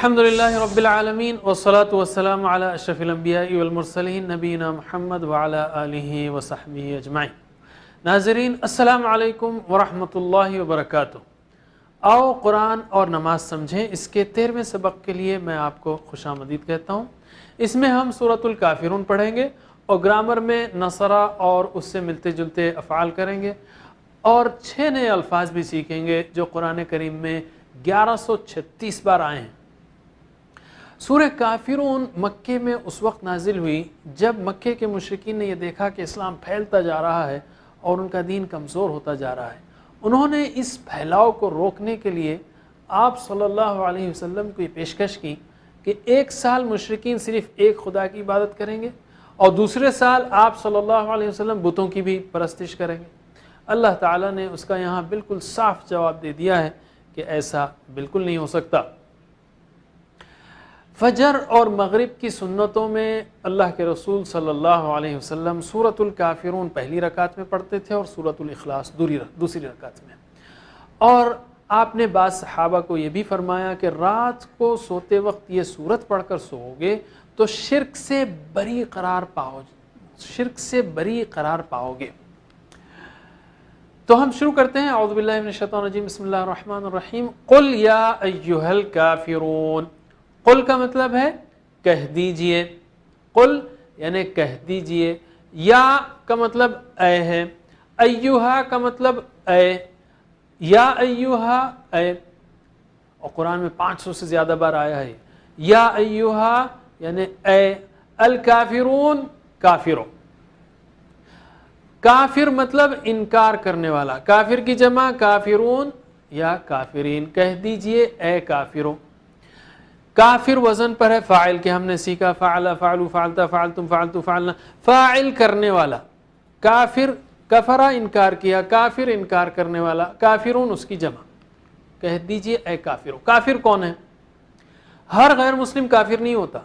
الحمدللہ رب العالمین والصلاة والسلام علی اشرف الانبیاء والمرسلین نبینا محمد وعلی آلہ وصحبہ اجمعین۔ ناظرین السلام علیکم ورحمۃ اللہ وبرکاتہ۔ آؤ قرآن اور نماز سمجھیں، اس کے 13ویں سبق کے لیے میں آپ کو خوش آمدید کہتا ہوں۔ اس میں ہم سورۃ الکافرون پڑھیں گے اور گرامر میں نصرہ اور اس سے ملتے جلتے افعال کریں گے اور 6 نئے الفاظ بھی سیکھیں گے جو قرآن کریم میں 1136 بار آئے ہیں۔ سورہ کافرون مکے میں اس وقت نازل ہوئی جب مکے کے مشرکین نے یہ دیکھا کہ اسلام پھیلتا جا رہا ہے اور ان کا دین کمزور ہوتا جا رہا ہے۔ انہوں نے اس پھیلاؤ کو روکنے کے لیے آپ صلی اللہ علیہ وسلم کو یہ پیشکش کی کہ 1 سال مشرکین صرف ایک خدا کی عبادت کریں گے اور دوسرے سال آپ صلی اللہ علیہ وسلم بتوں کی بھی پرستش کریں گے۔ اللہ تعالیٰ نے اس کا یہاں بالکل صاف جواب دے دیا ہے کہ ایسا بالکل نہیں ہو سکتا۔ فجر اور مغرب کی سنتوں میں اللہ کے رسول صلی اللہ علیہ وسلم سورۃ الکافرون پہلی رکعت میں پڑھتے تھے اور سورۃ الاخلاص دوسری رکعت میں، اور آپ نے بعض صحابہ کو یہ بھی فرمایا کہ رات کو سوتے وقت یہ سورت پڑھ کر سوؤ گے تو شرک سے بری قرار پاؤ گے۔ تو ہم شروع کرتے ہیں۔ اعوذ باللہ من الشیطان الرجیم، بسم اللہ الرحمن الرحیم۔ قل یا ایھا الکافرون، قل کا مطلب ہے کہہ دیجئے، قل یعنی کہہ دیجئے، یا کا مطلب اے ہے، ایھا کا مطلب اے، یا ایھا اے، اور قرآن میں 500 سے زیادہ بار آیا ہے یا ایھا یعنی اے، الکافرون کافروں، کافر مطلب انکار کرنے والا، کافر کی جمع کافرون یا کافرین، کہہ دیجئے اے کافروں۔ کافر وزن پر ہے فاعل کے، ہم نے سیکھا فعل، فعلوا، فعلتا، فعلتم، فعلتو، فعلنا، فاعل کرنے والا۔ کافر کفرا انکار کیا، کافر انکار کرنے والا، کافرون اس کی جمع، کہہ دیجئے اے کافروں۔ کافر کون ہے؟ ہر غیر مسلم کافر نہیں ہوتا۔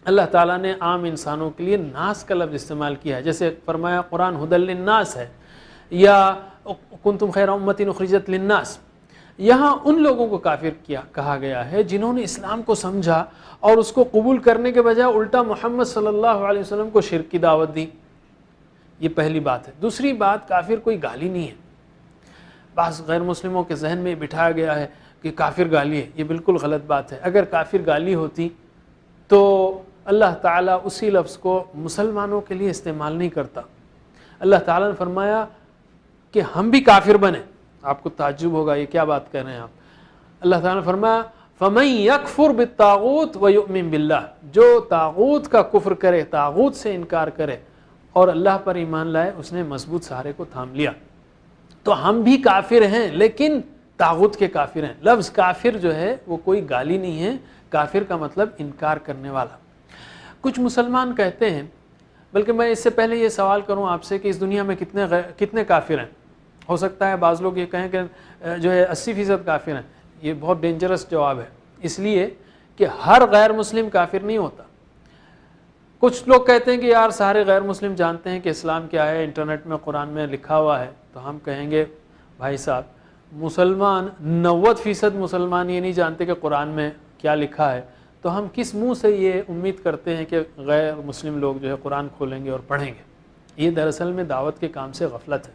اللہ تعالیٰ نے عام انسانوں کے لیے ناس کا لفظ استعمال کیا ہے، جیسے فرمایا قرآن ھدی للناس ہے، یا کنتم خیر امۃ اخرجت للناس۔ یہاں ان لوگوں کو کافر کہا گیا ہے جنہوں نے اسلام کو سمجھا اور اس کو قبول کرنے کے بجائے الٹا محمد صلی اللہ علیہ وسلم کو شرک کی دعوت دی۔ یہ پہلی بات ہے۔ دوسری بات، کافر کوئی گالی نہیں ہے۔ بعض غیر مسلموں کے ذہن میں بٹھایا گیا ہے کہ کافر گالی ہے، یہ بالکل غلط بات ہے۔ اگر کافر گالی ہوتی تو اللہ تعالیٰ اسی لفظ کو مسلمانوں کے لیے استعمال نہیں کرتا۔ اللہ تعالیٰ نے فرمایا کہ ہم بھی کافر بنے۔ آپ کو تعجب ہوگا یہ کیا بات کر رہے ہیں آپ۔ اللہ تعالیٰ نے فرمایا فَمَن يَكْفُرْ بِالطَّاغُوتِ وَيُؤْمِن بِاللَّهِ، جو طاغوت کا کفر کرے، طاغوت سے انکار کرے اور اللہ پر ایمان لائے، اس نے مضبوط سہارے کو تھام لیا۔ تو ہم بھی کافر ہیں لیکن طاغوت کے کافر ہیں۔ لفظ کافر جو ہے وہ کوئی گالی نہیں ہے، کافر کا مطلب انکار کرنے والا۔ کچھ مسلمان کہتے ہیں، بلکہ میں اس سے پہلے یہ سوال کروں آپ سے کہ اس دنیا میں کتنے کافر ہیں؟ ہو سکتا ہے بعض لوگ یہ کہیں کہ جو ہے 80% کافر ہیں۔ یہ بہت ڈینجرس جواب ہے، اس لیے کہ ہر غیر مسلم کافر نہیں ہوتا۔ کچھ لوگ کہتے ہیں کہ یار سارے غیر مسلم جانتے ہیں کہ اسلام کیا ہے، انٹرنیٹ میں قرآن میں لکھا ہوا ہے، تو ہم کہیں گے بھائی صاحب مسلمان 90% مسلمان یہ نہیں جانتے کہ قرآن میں کیا لکھا ہے، تو ہم کس منہ سے یہ امید کرتے ہیں کہ غیر مسلم لوگ جو ہے قرآن کھولیں گے اور پڑھیں گے؟ یہ دراصل میں دعوت کے کام سے غفلت ہے۔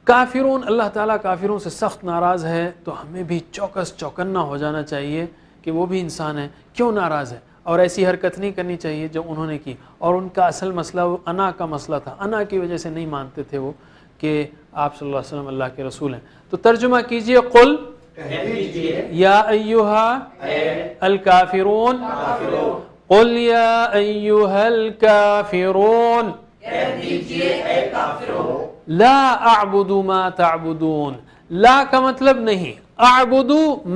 کافرون، اللہ تعالیٰ کافروں سے سخت ناراض ہے، تو ہمیں بھی چوکنا ہو جانا چاہیے کہ وہ بھی انسان ہے، کیوں ناراض ہے، اور ایسی حرکت نہیں کرنی چاہیے جو انہوں نے کی۔ اور ان کا اصل مسئلہ وہ انا کا مسئلہ تھا، انا کی وجہ سے نہیں مانتے تھے وہ کہ آپ صلی اللہ علیہ وسلم اللہ کے رسول ہیں۔ تو ترجمہ کیجئے، قل یا ایھا الکافرون، قل یا ایھا الکافرون، لا اعبد ما تعبدون۔ لا کا مطلب نہیں، اعبد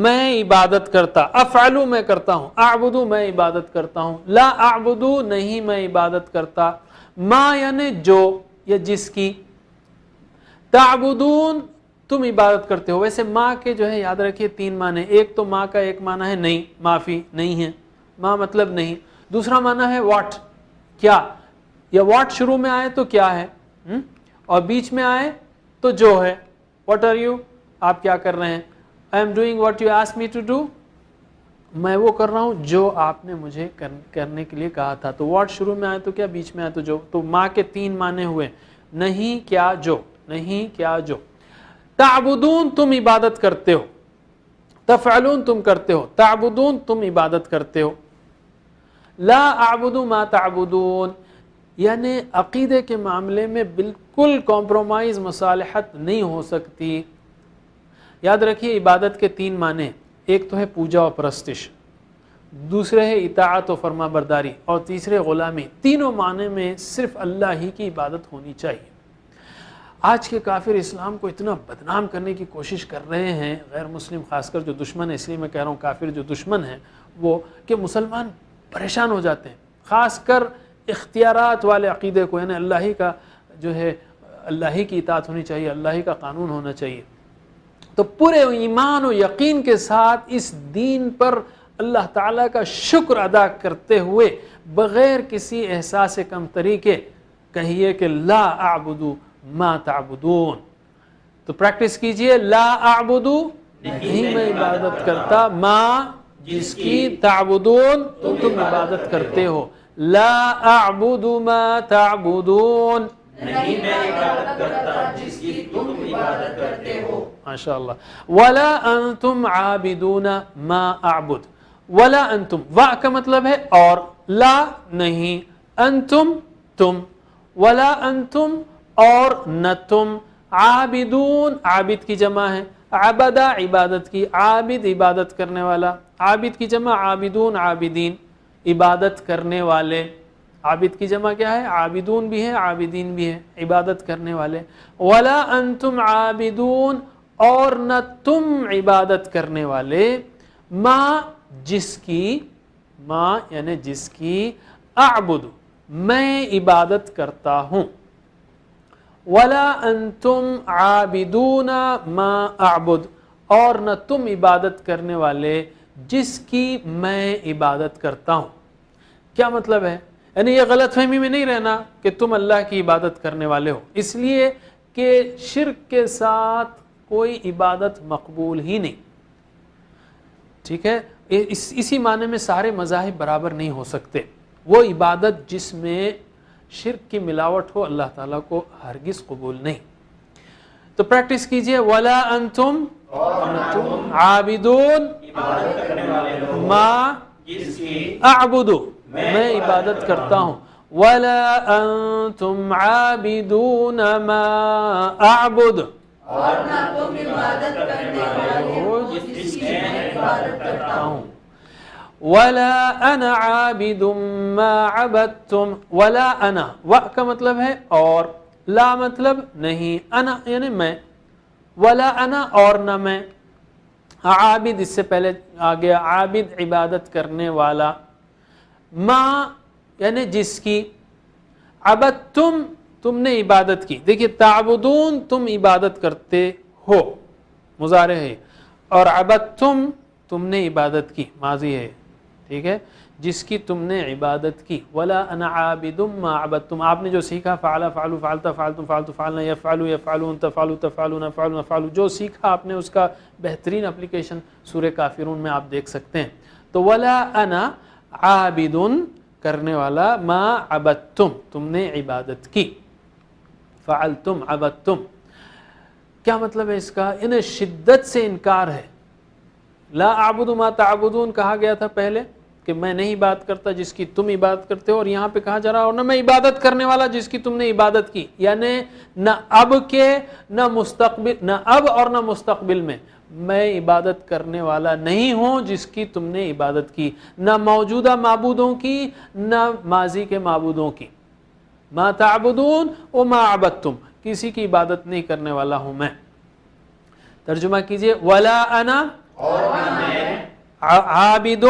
میں عبادت کرتا، افعل میں کرتا ہوں، اعبد میں عبادت کرتا ہوں، لا اعبد نہیں میں عبادت کرتا، ما یعنی جو یا جس کی، تعبدون تم عبادت کرتے ہو۔ ویسے ماں کے جو ہے یاد رکھیے 3 معنی، ایک تو ماں کا ایک معنی ہے نہیں، معافی نہیں ہے، ماں مطلب نہیں۔ دوسرا معنی ہے واٹ، کیا، یا واٹ شروع میں آئے تو کیا ہے، اور بیچ میں آئے تو جو ہے، واٹ آر یو، آپ کیا کر رہے ہیں، I am doing what you ask me to do, میں وہ کر رہا ہوں جو آپ نے مجھے کرنے کے لیے کہا تھا. تو واٹ شروع میں آئے تو کیا بیچ میں آئے تو جو. تو ما کے 3 معنی ہوئے, نہیں کیا جو, نہیں کیا جو. تعبدون تم عبادت کرتے ہو, تفعلون تم کرتے ہو, تعبدون تم عبادت کرتے ہو. لا اعبد ما تعبدون یعنی عقیدے کے معاملے میں بالکل کمپرومائز مصالحت نہیں ہو سکتی. یاد رکھیے عبادت کے 3 معنی, ایک تو ہے پوجا و پرستش, دوسرے ہے اطاعت و فرما برداری, اور تیسرے غلامی. تینوں معنی میں صرف اللہ ہی کی عبادت ہونی چاہیے. آج کے کافر اسلام کو اتنا بدنام کرنے کی کوشش کر رہے ہیں, غیر مسلم خاص کر جو دشمن ہے, اس لیے میں کہہ رہا ہوں کافر جو دشمن ہیں وہ, کہ مسلمان پریشان ہو جاتے ہیں, خاص کر اختیارات والے عقیدے کو, یعنی اللہ ہی کا جو ہے, اللہ ہی کی اطاعت ہونی چاہیے, اللہ ہی کا قانون ہونا چاہیے. تو پورے ایمان و یقین کے ساتھ اس دین پر اللہ تعالیٰ کا شکر ادا کرتے ہوئے بغیر کسی احساس کمتری کے کہیے کہ لا اعبد ما تعبدون. تو پریکٹس کیجئے, لا اعبد نہیں میں عبادت کرتا, ما جس کی, تعبدون تم عبادت کرتے ہو. لا اعبد ما تعبدون نہیں میں عبادت کرتا جس کی تم عبادت کرتے ہو. ماشاءاللہ. ولا انتم عابدون ما اعبد. ولا انتم, وا کا مطلب ہے اور, لا نہیں, انتم تم, ولا انتم اور نہ تم, عابدون عابد کی جمع ہے, عبدہ عبادت کی, عابد عبادت کرنے والا, عابد کی جمع عابدون عابدین عبادت کرنے والے. عابد کی جمع کیا ہے, عابدون بھی ہے عابدین بھی ہے, عبادت کرنے والے. ولا انتم عابدون اور نہ تم عبادت کرنے والے, ما جس کی, ما یعنی جس کی, اعبد میں عبادت کرتا ہوں. ولا انتم عابدون ما اعبد اور نہ تم عبادت کرنے والے جس کی میں عبادت کرتا ہوں. کیا مطلب ہے؟ یعنی یہ غلط فہمی میں نہیں رہنا کہ تم اللہ کی عبادت کرنے والے ہو, اس لیے کہ شرک کے ساتھ کوئی عبادت مقبول ہی نہیں. ٹھیک ہے, اسی معنی میں سارے مذاہب برابر نہیں ہو سکتے. وہ عبادت جس میں شرک کی ملاوٹ ہو اللہ تعالیٰ کو ہرگز قبول نہیں. تو پریکٹس کیجئے, ولا انتم عابدون ما اعبد میں عبادت کرتا ہوں. ولا انتم عابدون ما اعبد اور نہ تم عبادت کرنے والے ہو جس کی میں عبادت کرتا ہوں. ولا انا عابد ما عبدتم. ولا انا, و کا مطلب ہے اور, لا مطلب نہیں, انا یعنی میں, ولا انا اور نہ میں. عابد اس سے پہلے آ گیا, عابد عبادت کرنے والا, ما یعنی جس کی, عبدتم تم نے عبادت کی. دیکھیے تعبدون تم عبادت کرتے ہو مضارع ہے, اور عبدتم تم نے عبادت کی ماضی ہے. ٹھیک ہے, جس کی تم نے عبادت کی. ولا انا عابد ما عبدتم, آپ نے جو سیکھا, فعل فعلوا فعلت فعلتم فعلتوا فعلنا, یفعلوا یفعلون تفعلوا تفعلون نفعل نفعل, جو سیکھا آپ نے اس کا بہترین اپلیکیشن سورہ کافرون میں آپ دیکھ سکتے ہیں. تو ولا انا عابد کرنے والا, ما عبدتم تم نے عبادت کی, فعلتم عبدتم. کیا مطلب ہے اس کا؟ انہیں شدت سے انکار ہے. لا اعبد ما تعبدون کہا گیا تھا پہلے کہ میں نہیں عبادت کرتا جس کی تم عبادت کرتے ہو, اور یہاں پہ کہا جا رہا اور نہ میں عبادت کرنے والا جس کی تم نے عبادت کی. یعنی نہ اب کے نہ مستقبل, نہ اب اور نہ مستقبل میں عبادت کرنے والا نہیں ہوں جس کی تم نے عبادت کی, نہ موجودہ معبودوں کی نہ ماضی کے معبودوں کی. ما تعبدون و ما عبدتم, کسی کی عبادت نہیں کرنے والا ہوں میں. ترجمہ کیجئے, ولا انا اور نہ میں عابد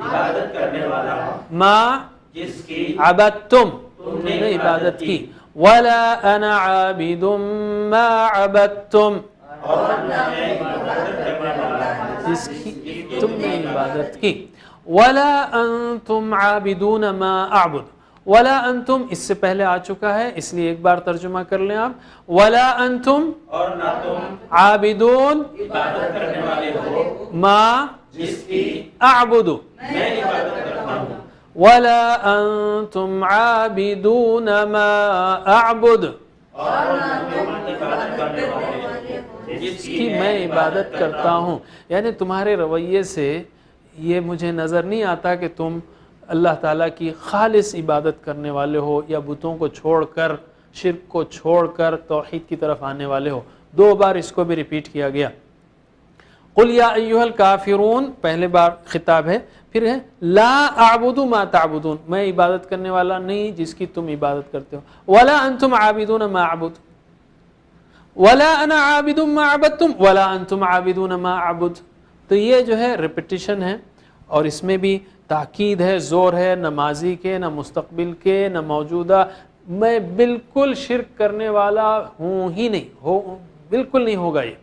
عبادت کرنے والا ما جس کی عبدتم تم نے عبادت کی. ولا انا عابد ما عبدتم اور نہ میں عبادت کرنے والا جس کی تم نے عبادت کی. ولا انتم عابدون ما اعبد. ولا انتم اس سے پہلے آ چکا ہے, اس لیے ایک بار ترجمہ کر لیں آپ. ولا انتم اور نہ تم عابدون عبادت کرنے والے ہو ما جس کی اعبدو میں عبادت کرتا ہوں ولا انتم عابدون ما اعبد اور نہ تم عبادت کرنے والے ہو جس کی میں عبادت کرتا ہوں. یعنی تمہارے رویے سے یہ مجھے نظر نہیں آتا کہ تم اللہ تعالیٰ کی خالص عبادت کرنے والے ہو یا بتوں کو چھوڑ کر شرک کو چھوڑ کر توحید کی طرف آنے والے ہو. 2 بار اس کو بھی ریپیٹ کیا گیا. قل یا ایھا الکافرون پہلے بار خطاب ہے، پھر ہے لا اعبد ما تعبدون میں عبادت کرنے والا نہیں جس کی تم عبادت کرتے ہو. ولا انتم عابدون ما اعبد ولا انا عابد ما عبدتم ولا انتم عابدون ما اعبد. تو یہ جو ہے ریپیٹیشن ہے اور اس میں بھی تاکید ہے، زور ہے، نہ ماضی کے نہ مستقبل کے نہ موجودہ. میں بالکل شرک کرنے والا ہوں ہی نہیں، بالکل نہیں ہوگا یہ.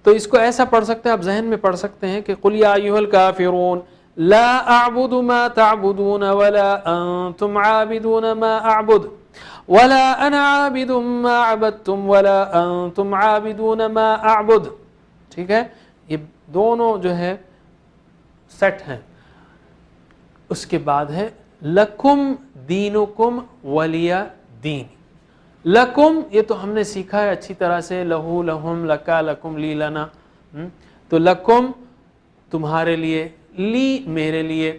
تو اس کو ایسا پڑھ سکتے ہیں، آپ ذہن میں پڑھ سکتے ہیں کہ قل یا ایھا الکافرون لا اعبد ما تعبدون ولا انتم عابدون ما اعبد ولا انا عابد ما عبدتم ولا انتم عابدون ما اعبد. ٹھیک ہے، یہ دونوں جو ہے سیٹ ہیں. اس کے بعد ہے لکم دینکم ولی دین. لکم یہ تو ہم نے سیکھا ہے اچھی طرح سے، لہو لہم لکا لکم لی لنا. تو لکم تمہارے لیے، لی میرے لیے.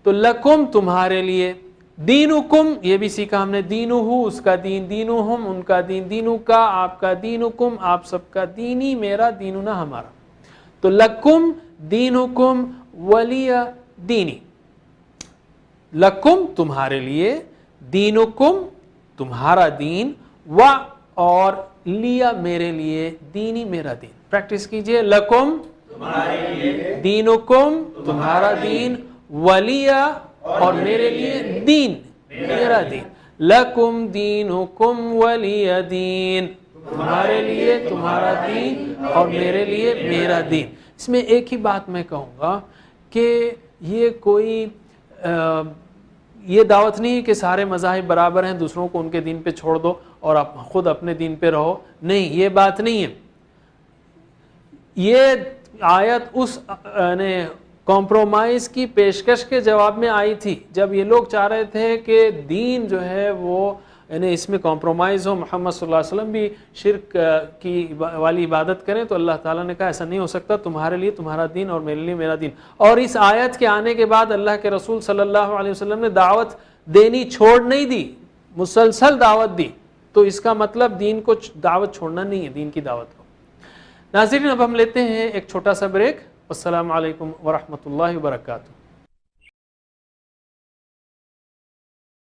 تو لکم تمہارے لیے، دینکم یہ بھی سیکھا ہم نے، دینہو اس کا دین، دینہم ان کا دین، دینو کا آپ کا، دینکم آپ سب کا، دینی میرا، دیننا ہمارا. تو لکم دینکم ولی دینی. لکم تمہارے لیے، دینکم تمہارا دین، و اور لیا میرے لیے، دینی میرا دین. پریکٹس کیجئے. لکم تمہارے لیے، دینکم تمہارا دین، ولیا اور میرے لیے دین میرا دین. لکم دینکم ولی دین تمہارے لیے تمہارا دین اور میرے لیے میرا دین. اس میں ایک ہی بات میں کہوں گا کہ یہ کوئی یہ دعوت نہیں کہ سارے مذاہب برابر ہیں، دوسروں کو ان کے دین پہ چھوڑ دو اور آپ خود اپنے دین پہ رہو. نہیں، یہ بات نہیں ہے. یہ آیت اس کمپرومائز کی پیشکش کے جواب میں آئی تھی جب یہ لوگ چاہ رہے تھے کہ دین جو ہے وہ یعنی اس میں کمپرومائز ہو، محمد صلی اللہ علیہ وسلم بھی شرک کی والی عبادت کریں. تو اللہ تعالیٰ نے کہا ایسا نہیں ہو سکتا، تمہارے لیے تمہارا دین اور میرے لیے میرا دین. اور اس آیت کے آنے کے بعد اللہ کے رسول صلی اللہ علیہ وسلم نے دعوت دینی چھوڑ نہیں دی، مسلسل دعوت دی. تو اس کا مطلب دین کو دعوت چھوڑنا نہیں ہے، دین کی دعوت کو. ناظرین اب ہم لیتے ہیں ایک چھوٹا سا بریک. السلام علیکم ورحمۃ اللہ وبرکاتہ.